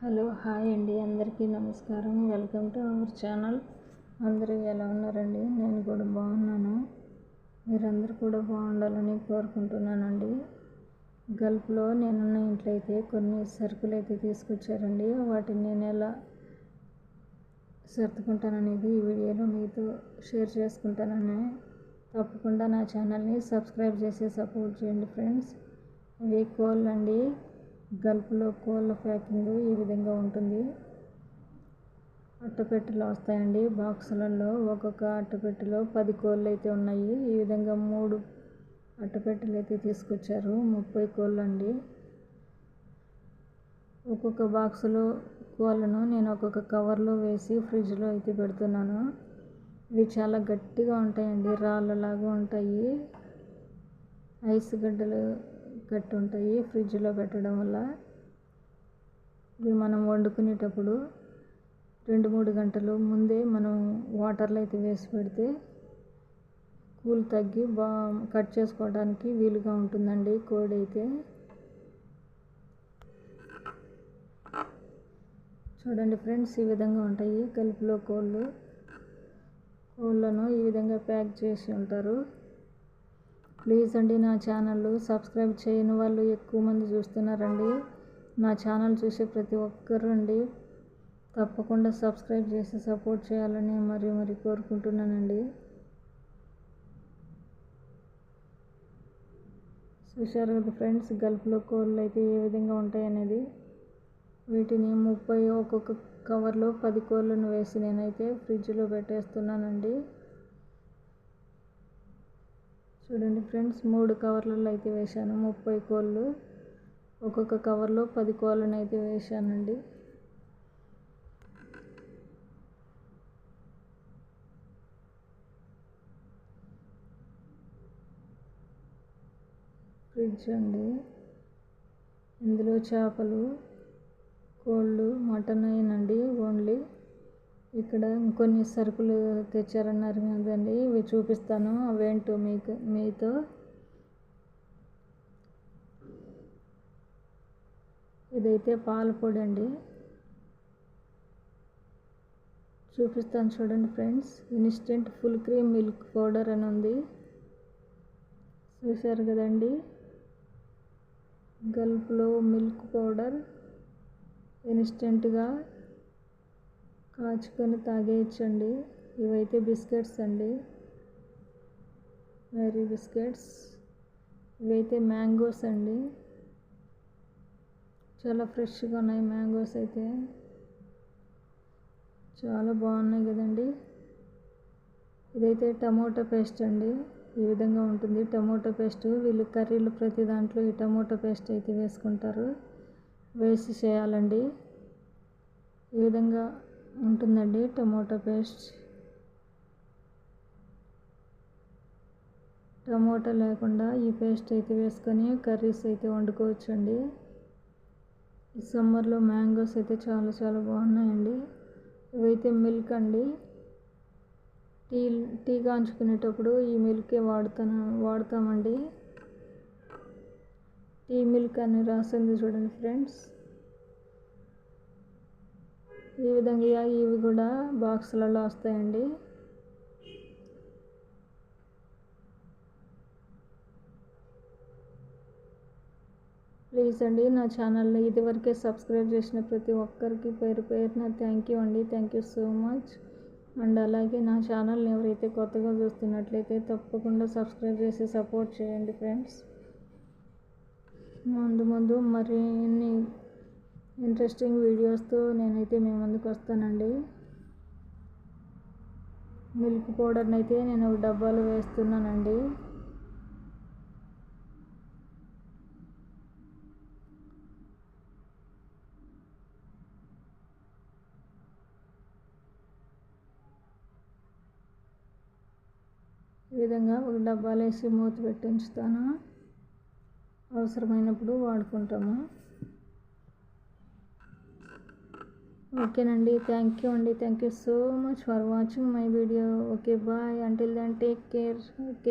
Hello hi అండి, అందరికీ నమస్కారం. Welcome to our channel. అందరూ ఎలా ఉన్నారండి? నేను కూడా బాగున్నాను. మీరందరూ కూడా బాగుండాలని కోరుకుంటున్నానండి. గల్ఫ్లో నేనున్న ఇంట్లో అయితే కొన్ని సరుకులు అయితే తీసుకొచ్చారండి. వాటిని నేను ఎలా సర్దుకుంటాననేది ఈ వీడియోలో మీతో షేర్ చేసుకుంటానని. తప్పకుండా నా ఛానల్ని సబ్స్క్రైబ్ చేసి సపోర్ట్ చేయండి ఫ్రెండ్స్. ఇవి కోళ్ళు అండి. గల్ఫ్లో కోళ్ళ ప్యాకింగ్ ఈ విధంగా ఉంటుంది. అట్టపెట్టెలు వస్తాయండి బాక్సులలో. ఒక్కొక్క అట్టపెట్టెలో 10 కోళ్ళు అయితే ఉన్నాయి. ఈ విధంగా 3 అట్టపెట్టెలు అయితే తీసుకొచ్చారు. 30 కోళ్ళు అండి. ఒక్కొక్క బాక్సులో కోళ్ళను నేను ఒక్కొక్క కవర్లో వేసి ఫ్రిడ్జ్లో అయితే పెడుతున్నాను. ఇవి చాలా గట్టిగా ఉంటాయండి, రాళ్ళలాగా ఉంటాయి. ఐస్ గడ్డలు గట్టి ఉంటాయి ఫ్రిడ్జ్లో పెట్టడం వల్ల. ఇవి మనం వండుకునేటప్పుడు 2-3 గంటలు ముందే మనం వాటర్లో అయితే వేసి పెడితే కూల్ తగ్గి కట్ చేసుకోవడానికి వీలుగా ఉంటుందండి కోడి అయితే. చూడండి ఫ్రెండ్స్, ఈ విధంగా ఉంటాయి గల్ఫ్లో కోళ్ళను ఈ విధంగా ప్యాక్ చేసి ఉంటారు. ప్లీజ్ అండి, నా ఛానల్ సబ్స్క్రైబ్ చేయని వాళ్ళు ఎక్కువ మంది చూస్తున్నారండి. నా ఛానల్ చూసే ప్రతి ఒక్కరు అండి తప్పకుండా సబ్స్క్రైబ్ చేసి సపోర్ట్ చేయాలని మరి కోరుకుంటున్నానండి. చూశారు కదా ఫ్రెండ్స్, గల్ఫ్లో కోళ్ళు అయితే ఏ విధంగా ఉంటాయి అనేది. వీటిని 30 ఒక్కొక్క కవర్లో 10 కోళ్ళను వేసి నేనైతే ఫ్రిడ్జ్లో పెట్టేస్తున్నానండి. చూడండి ఫ్రెండ్స్, 3 కవర్లలో అయితే వేశాను 30 కోళ్ళు. ఒక్కొక్క కవర్లో 10 కోళ్ళను అయితే వేశానండి. ఫ్రిడ్జ్ అండి. ఇందులో చేపలు, కోళ్ళు, మటన్ అయినండి ఓన్లీ. ఇక్కడ ఇంకొన్ని సరుకులు తెచ్చారన్నారు కదండి, ఇవి చూపిస్తాను అవేంటో మీతో. ఇదైతే పాల పొడి అండి, చూపిస్తాను చూడండి friends. Instant full cream milk powder అని ఉంది. చూశారు కదండి, గల్ఫ్లో మిల్క్ పౌడర్ ఇన్స్టెంట్గా కాచుకొని తాగేయచ్చండి. ఇవైతే బిస్కెట్స్ అండి, మేరీ బిస్కెట్స్. ఇవైతే మ్యాంగోస్ అండి, చాలా ఫ్రెష్గా ఉన్నాయి మ్యాంగోస్ అయితే. చాలా బాగున్నాయి కదండి. ఇదైతే టమోటా పేస్ట్ అండి, ఈ విధంగా ఉంటుంది టమోటా పేస్ట్. వీళ్ళు కర్రీలు ప్రతి దాంట్లో ఈ టమోటా పేస్ట్ అయితే వేసుకుంటారు, వేసి చేయాలండి. ఈ విధంగా ఉంటుందండి టమోటా పేస్ట్. టమోటా లేకుండా ఈ పేస్ట్ అయితే వేసుకొని కర్రీస్ అయితే వండుకోవచ్చండి. ఈ సమ్మర్లో మ్యాంగోస్ అయితే చాలా బాగున్నాయండి. ఇవైతే మిల్క్ అండి. టీ కాంచుకునేటప్పుడు ఈ మిల్కే వాడతామండి. టీ మిల్క్ అని రాసింది చూడండి ఫ్రెండ్స్. ఈ విధంగా ఇవి కూడా బాక్సులలో వస్తాయండి. ప్లీజ్ అండి, నా ఛానల్ని ఇదివరకే సబ్స్క్రైబ్ చేసిన ప్రతి ఒక్కరికి పేరున థ్యాంక్ యూ అండి. Thank you so much. And అలాగే నా ఛానల్ని ఎవరైతే కొత్తగా చూస్తున్నట్లయితే తప్పకుండా సబ్స్క్రైబ్ చేసి సపోర్ట్ చేయండి ఫ్రెండ్స్. ముందు మరిన్ని ఇంట్రెస్టింగ్ వీడియోస్తో నేనైతే మీ ముందుకు వస్తానండి. మిల్క్ పౌడర్ని అయితే నేను ఒక డబ్బాలో వేస్తున్నానండి. ఈ విధంగా ఒక డబ్బాలో వేసి మూత పెట్టి ఉంచుతాను, అవసరమైనప్పుడు వాడుకుంటాము. ఓకేనండి, థ్యాంక్ యూ అండి. Thank you so much for watching my video. Okay, bye. Until then take care. Okay.